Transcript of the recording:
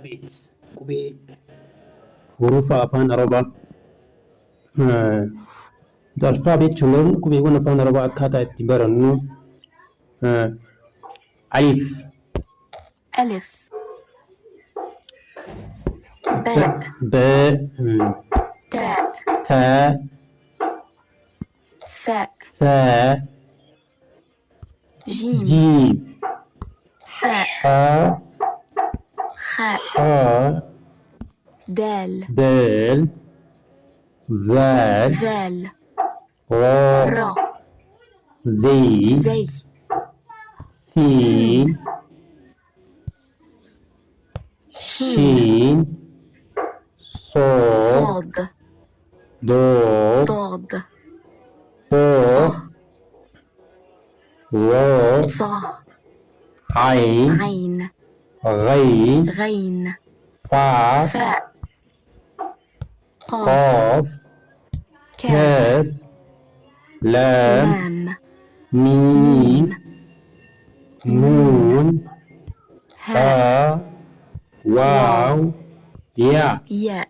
ቤት ቁቤ hurufa afaan arabaa alfaabeet jechuun qubeewwan afaan arabaa akkaataa itti barannu alif ألف باء باء تاء تاء ثاء ثاء جيم جيم حاء حاء خاء حاء دال دال ذال ذال راء را ذي زي سين شين صاد صاد ضاد ضاد طاء واو ظا عين عين غين غين فاء فاء قاف قاف كاف كاف لام لام ميم نون هاء واو ياء ياء